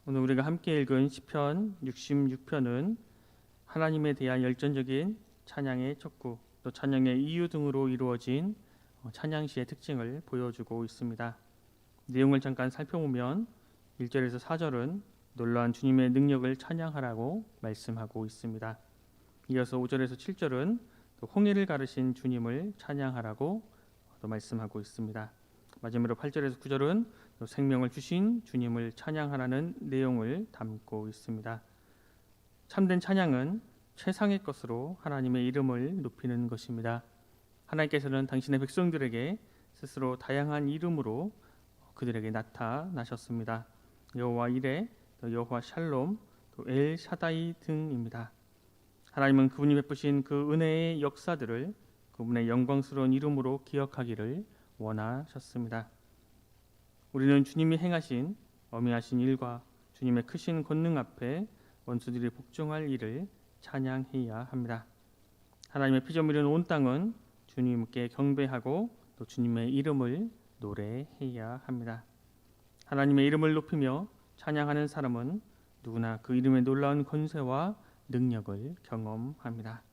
오늘 우리가 함께 읽은 시편 66편은 하나님에 대한 열정적인 찬양의 촉구, 또 찬양의 이유 등으로 이루어진 찬양시의 특징을 보여주고 있습니다. 내용을 잠깐 살펴보면 1절에서 4절은 놀라운 주님의 능력을 찬양하라고 말씀하고 있습니다. 이어서 5절에서 7절은 또 홍해를 가르신 주님을 찬양하라고 또 말씀하고 있습니다. 마지막으로 8절에서 9절은 또 생명을 주신 주님을 찬양하라는 내용을 담고 있습니다. 참된 찬양은 최상의 것으로 하나님의 이름을 높이는 것입니다. 하나님께서는 당신의 백성들에게 스스로 다양한 이름으로 그들에게 나타나셨습니다. 여호와 이레, 또 여호와 샬롬, 또 엘 샤다이 등입니다. 하나님은 그분이 베푸신 그 은혜의 역사들을 그분의 영광스러운 이름으로 기억하기를 원하셨습니다. 우리는 주님이 행하신 어미하신 일과 주님의 크신 권능 앞에 원수들이 복종할 일을 찬양해야 합니다. 하나님의 피조물인 온 땅은 주님께 경배하고 또 주님의 이름을 노래해야 합니다. 하나님의 이름을 높이며 찬양하는 사람은 누구나 그 이름의 놀라운 권세와 능력을 경험합니다.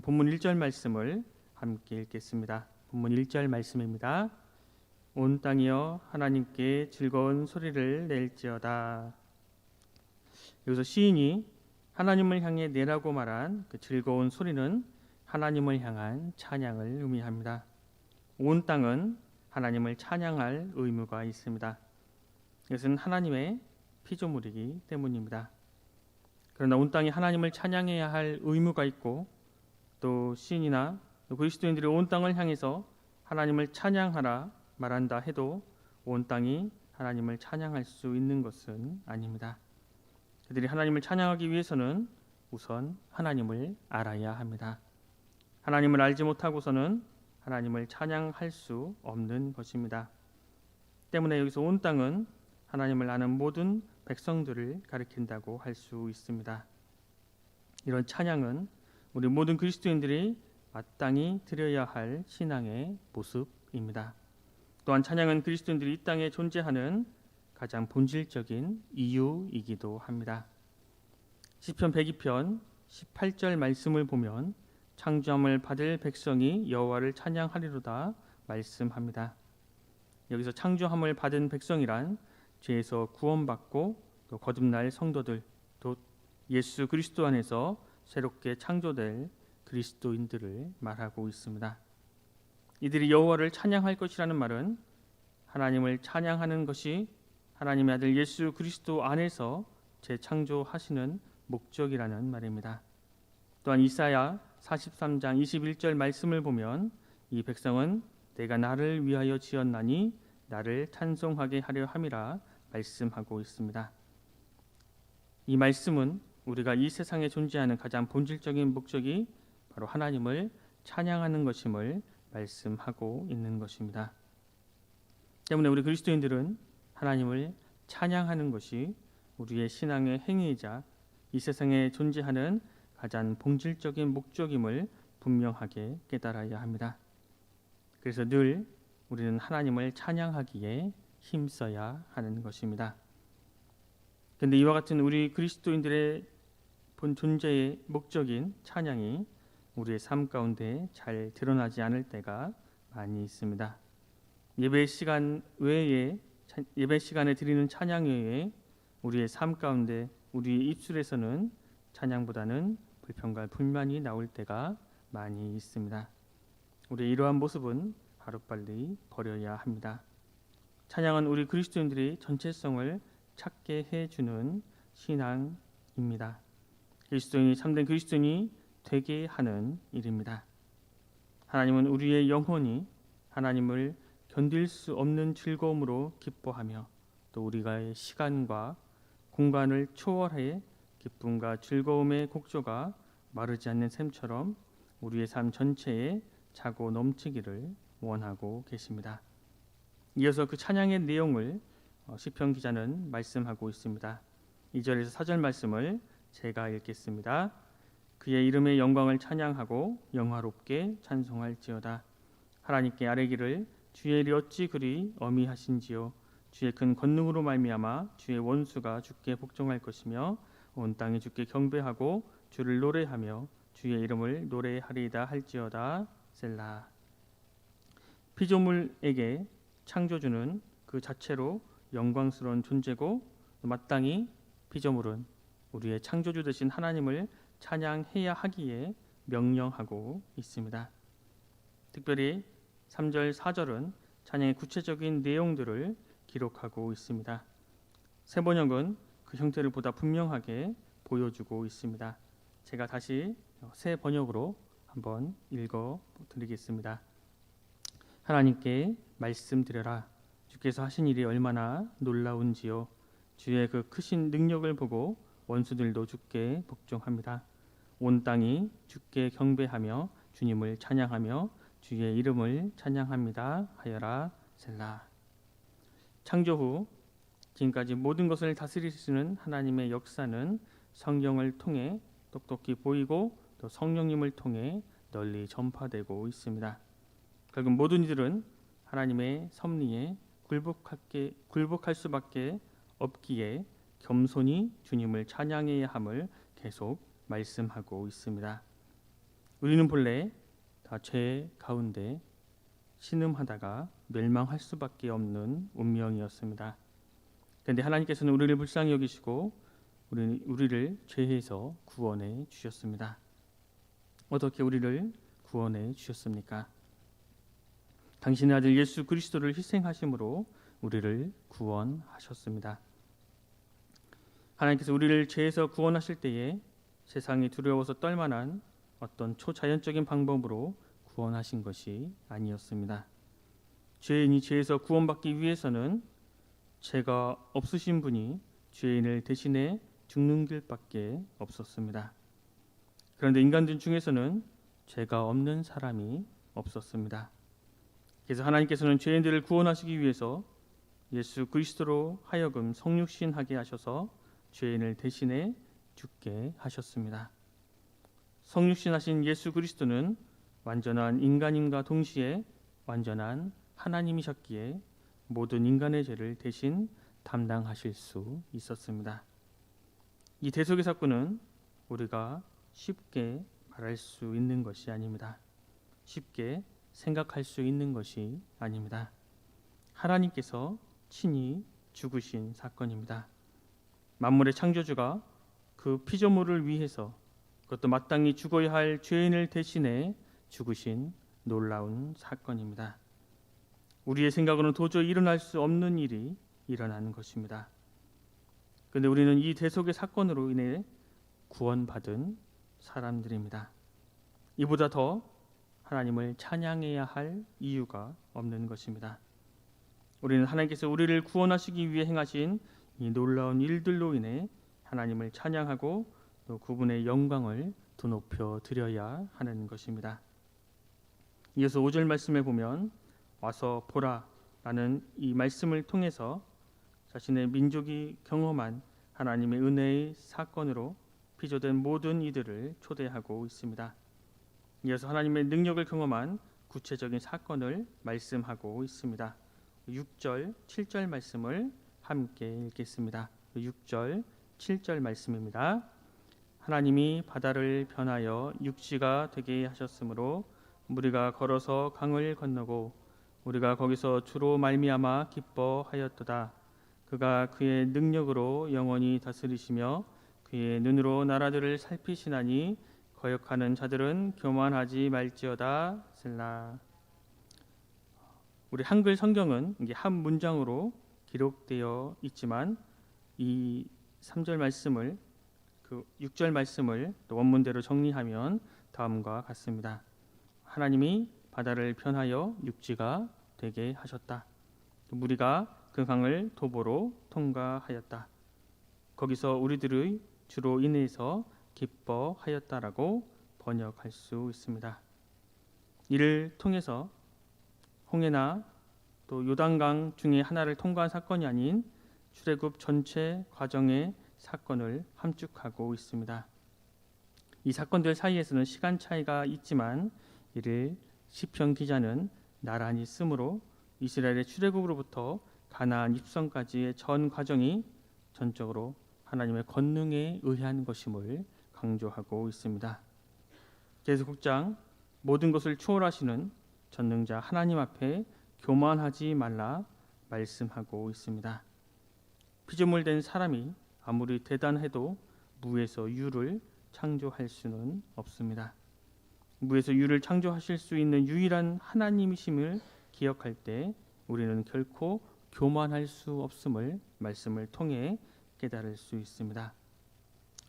본문 1절 말씀을 함께 읽겠습니다. 본문 1절 말씀입니다. 온 땅이여 하나님께 즐거운 소리를 낼지어다. 여기서 시인이 하나님을 향해 내라고 말한 그 즐거운 소리는 하나님을 향한 찬양을 의미합니다. 온 땅은 하나님을 찬양할 의무가 있습니다. 이것은 하나님의 피조물이기 때문입니다. 그러나 온 땅이 하나님을 찬양해야 할 의무가 있고 또 시인이나 그리스도인들이 온 땅을 향해서 하나님을 찬양하라 말한다 해도 온 땅이 하나님을 찬양할 수 있는 것은 아닙니다. 그들이 하나님을 찬양하기 위해서는 우선 하나님을 알아야 합니다. 하나님을 알지 못하고서는 하나님을 찬양할 수 없는 것입니다. 때문에 여기서 온 땅은 하나님을 아는 모든 백성들을 가리킨다고 할 수 있습니다. 이런 찬양은 우리 모든 그리스도인들이 마땅히 드려야 할 신앙의 모습입니다. 또한 찬양은 그리스도인들이 이 땅에 존재하는 가장 본질적인 이유이기도 합니다. 시편 102편 18절 말씀을 보면 창조함을 받을 백성이 여호와를 찬양하리로다 말씀합니다. 여기서 창조함을 받은 백성이란 죄에서 구원받고 또 거듭날 성도들, 또 예수 그리스도 안에서 새롭게 창조될 그리스도인들을 말하고 있습니다. 이들이 여호와를 찬양할 것이라는 말은 하나님을 찬양하는 것이 하나님의 아들 예수 그리스도 안에서 재창조하시는 목적이라는 말입니다. 또한 이사야 43장 21절 말씀을 보면 이 백성은 내가 나를 위하여 지었나니 나를 찬송하게 하려 함이라 말씀하고 있습니다. 이 말씀은 우리가 이 세상에 존재하는 가장 본질적인 목적이 바로 하나님을 찬양하는 것임을 말씀하고 있는 것입니다. 때문에 우리 그리스도인들은 하나님을 찬양하는 것이 우리의 신앙의 행위이자 이 세상에 존재하는 가장 본질적인 목적임을 분명하게 깨달아야 합니다. 그래서 늘 우리는 하나님을 찬양하기에 힘써야 하는 것입니다. 그런데 이와 같은 우리 그리스도인들의 본 존재의 목적인 찬양이 우리의 삶 가운데 잘 드러나지 않을 때가 많이 있습니다. 예배 시간에 드리는 찬양 외에 우리의 삶 가운데 우리의 입술에서는 찬양보다는 불평과 불만이 나올 때가 많이 있습니다. 우리의 이러한 모습은 하루빨리 버려야 합니다. 찬양은 우리 그리스도인들이 전체성을 찾게 해주는 신앙입니다. 그리스도인이 참된 그리스도인이 되게 하는 일입니다. 하나님은 우리의 영혼이 하나님을 견딜 수 없는 즐거움으로 기뻐하며 또 우리가의 시간과 공간을 초월해 기쁨과 즐거움의 곡조가 마르지 않는 샘처럼 우리의 삶 전체에 차고 넘치기를 원하고 계십니다. 이어서 그 찬양의 내용을 시편 기자는 말씀하고 있습니다. 2절에서 4절 말씀을 제가 읽겠습니다. 그의 이름의 영광을 찬양하고 영화롭게 찬송할지어다. 하나님께 아뢰기를 주의 일이 어찌 그리 어미하신지요. 주의 큰 권능으로 말미암아 주의 원수가 주께 복종할 것이며 온 땅이 주께 경배하고 주를 노래하며 주의 이름을 노래하리이다 할지어다. 셀라. 피조물에게 창조주는 그 자체로 영광스러운 존재고 마땅히 피조물은 우리의 창조주 되신 하나님을 찬양해야 하기에 명령하고 있습니다. 특별히 3절, 4절은 찬양의 구체적인 내용들을 기록하고 있습니다. 새 번역은 그 형태를 보다 분명하게 보여주고 있습니다. 제가 다시 새 번역으로 한번 읽어 드리겠습니다. 하나님께 말씀드려라. 주께서 하신 일이 얼마나 놀라운지요. 주의 그 크신 능력을 보고 원수들도 주께 복종합니다. 온 땅이 주께 경배하며 주님을 찬양하며 주의 이름을 찬양합니다 하여라. 셀라. 창조 후 지금까지 모든 것을 다스리시는 하나님의 역사는 성경을 통해 똑똑히 보이고 또 성령님을 통해 널리 전파되고 있습니다. 결국 모든 이들은 하나님의 섭리에 굴복할 수밖에 없기에 겸손히 주님을 찬양해야 함을 계속 말씀하고 있습니다. 우리는 본래 다 죄 가운데 신음하다가 멸망할 수밖에 없는 운명이었습니다. 그런데 하나님께서는 우리를 불쌍히 여기시고 우리를 죄에서 구원해 주셨습니다. 어떻게 우리를 구원해 주셨습니까? 당신의 아들 예수 그리스도를 희생하심으로 우리를 구원하셨습니다. 하나님께서 우리를 죄에서 구원하실 때에 세상이 두려워서 떨만한 어떤 초자연적인 방법으로 구원하신 것이 아니었습니다. 죄인이 죄에서 구원받기 위해서는 죄가 없으신 분이 죄인을 대신해 죽는 길밖에 없었습니다. 그런데 인간들 중에서는 죄가 없는 사람이 없었습니다. 그래서 하나님께서는 죄인들을 구원하시기 위해서 예수 그리스도로 하여금 성육신하게 하셔서 죄인을 대신해 죽게 하셨습니다. 성육신하신 예수 그리스도는 완전한 인간임과 동시에 완전한 하나님이셨기에 모든 인간의 죄를 대신 담당하실 수 있었습니다. 이 대속의 사건은 우리가 쉽게 말할 수 있는 것이 아닙니다. 쉽게 생각할 수 있는 것이 아닙니다. 하나님께서 친히 죽으신 사건입니다. 만물의 창조주가 그 피조물을 위해서 그것도 마땅히 죽어야 할 죄인을 대신해 죽으신 놀라운 사건입니다. 우리의 생각으로는 도저히 일어날 수 없는 일이 일어나는 것입니다. 그런데 우리는 이 대속의 사건으로 인해 구원받은 사람들입니다. 이보다 더 하나님을 찬양해야 할 이유가 없는 것입니다. 우리는 하나님께서 우리를 구원하시기 위해 행하신 이 놀라운 일들로 인해 하나님을 찬양하고 또 그분의 영광을 더 높여 드려야 하는 것입니다. 이어서 5절 말씀에 보면 와서 보라 라는 이 말씀을 통해서 자신의 민족이 경험한 하나님의 은혜의 사건으로 피조된 모든 이들을 초대하고 있습니다. 이어서 하나님의 능력을 경험한 구체적인 사건을 말씀하고 있습니다. 6절, 7절 말씀을 함께 읽겠습니다. 6절, 7절 말씀입니다. 하나님이 바다를 변하여 육지가 되게 하셨으므로 우리가 걸어서 강을 건너고 우리가 거기서 주로 말미암아 기뻐하였도다. 그가 그의 능력으로 영원히 다스리시며 그의 눈으로 나라들을 살피시나니 거역하는 자들은 교만하지 말지어다. 셀라. 우리 한글 성경은 이게 한 문장으로 기록되어 있지만 이 3절 말씀을 그 6절 말씀을 또 원문대로 정리하면 다음과 같습니다. 하나님이 바다를 변하여 육지가 되게 하셨다. 무리가 그 강을 도보로 통과하였다. 거기서 우리들의 주로 인해서 기뻐하였다라고 번역할 수 있습니다. 이를 통해서 홍해나 또 요단강 중에 하나를 통과한 사건이 아닌 출애굽 전체 과정의 사건을 함축하고 있습니다. 이 사건들 사이에서는 시간 차이가 있지만 이를 시편 기자는 나란히 쓰므로 이스라엘의 출애굽으로부터 가나안 입성까지의 전 과정이 전적으로 하나님의 권능에 의한 것임을 강조하고 있습니다. 계속국장 모든 것을 초월하시는 전능자 하나님 앞에 교만하지 말라 말씀하고 있습니다. 피조물 된 사람이 아무리 대단해도 무에서 유를 창조할 수는 없습니다. 무에서 유를 창조하실 수 있는 유일한 하나님이심을 기억할 때 우리는 결코 교만할 수 없음을 말씀을 통해 깨달을 수 있습니다.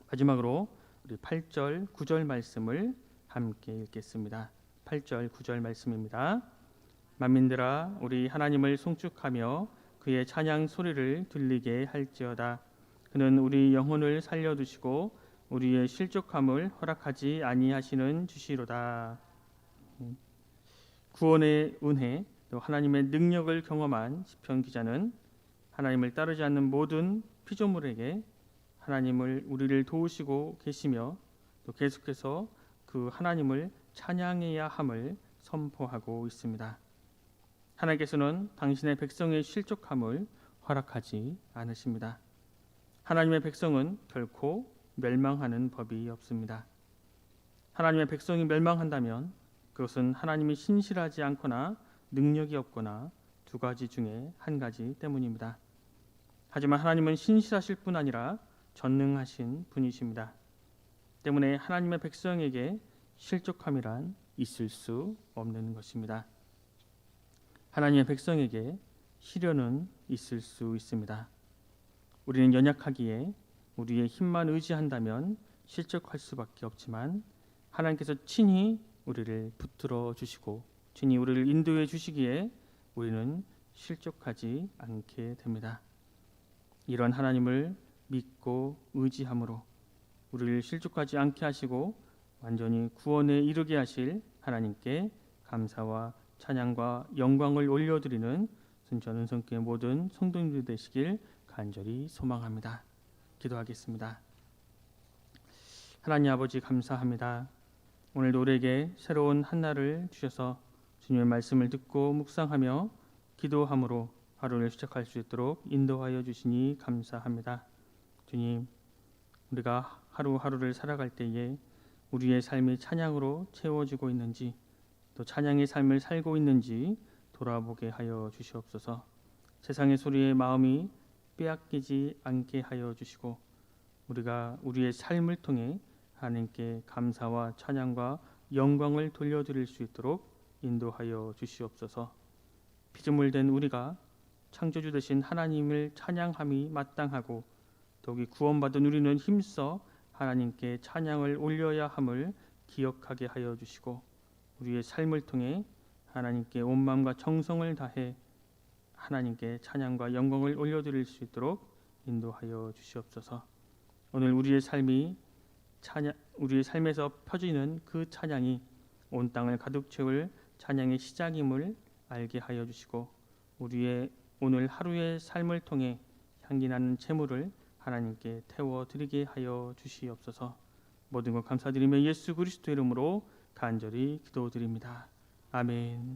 마지막으로 우리 8절, 9절 말씀을 함께 읽겠습니다. 8절, 9절 말씀입니다. 만민들아 우리 하나님을 송축하며 그의 찬양 소리를 들리게 할지어다. 그는 우리 영혼을 살려두시고 우리의 실족함을 허락하지 아니하시는 주시로다. 구원의 은혜 또 하나님의 능력을 경험한 시편 기자는 하나님을 따르지 않는 모든 피조물에게 하나님을 우리를 도우시고 계시며 또 계속해서 그 하나님을 찬양해야 함을 선포하고 있습니다. 하나님께서는 당신의 백성의 실족함을 허락하지 않으십니다. 하나님의 백성은 결코 멸망하는 법이 없습니다. 하나님의 백성이 멸망한다면 그것은 하나님이 신실하지 않거나 능력이 없거나 두 가지 중에 한 가지 때문입니다. 하지만 하나님은 신실하실 뿐 아니라 전능하신 분이십니다. 때문에 하나님의 백성에게 실족함이란 있을 수 없는 것입니다. 하나님의 백성에게 시련은 있을 수 있습니다. 우리는 연약하기에 우리의 힘만 의지한다면 실족할 수밖에 없지만 하나님께서 친히 우리를 붙들어 주시고 친히 우리를 인도해 주시기에 우리는 실족하지 않게 됩니다. 이런 하나님을 믿고 의지함으로 우리를 실족하지 않게 하시고 완전히 구원에 이르게 하실 하나님께 감사와 찬양과 영광을 올려드리는 순천 은성교회 모든 성도님들 되시길 간절히 소망합니다. 기도하겠습니다. 하나님 아버지 감사합니다. 오늘도 우리에게 새로운 한날을 주셔서 주님의 말씀을 듣고 묵상하며 기도함으로 하루를 시작할 수 있도록 인도하여 주시니 감사합니다. 주님, 우리가 하루하루를 살아갈 때에 우리의 삶이 찬양으로 채워지고 있는지 또 찬양의 삶을 살고 있는지 돌아보게 하여 주시옵소서. 세상의 소리에 마음이 빼앗기지 않게 하여 주시고 우리가 우리의 삶을 통해 하나님께 감사와 찬양과 영광을 돌려드릴 수 있도록 인도하여 주시옵소서. 피조물 된 우리가 창조주 되신 하나님을 찬양함이 마땅하고 더욱이 구원받은 우리는 힘써 하나님께 찬양을 올려야 함을 기억하게 하여 주시고 우리의 삶을 통해 하나님께 온 마음과 정성을 다해 하나님께 찬양과 영광을 올려드릴 수 있도록 인도하여 주시옵소서. 오늘 우리의 삶에서 펴지는 그 찬양이 온 땅을 가득 채울 찬양의 시작임을 알게 하여 주시고 우리의 오늘 하루의 삶을 통해 향기나는 제물을 하나님께 태워드리게 하여 주시옵소서. 모든 것 감사드리며 예수 그리스도 이름으로 간절히 기도드립니다. 아멘.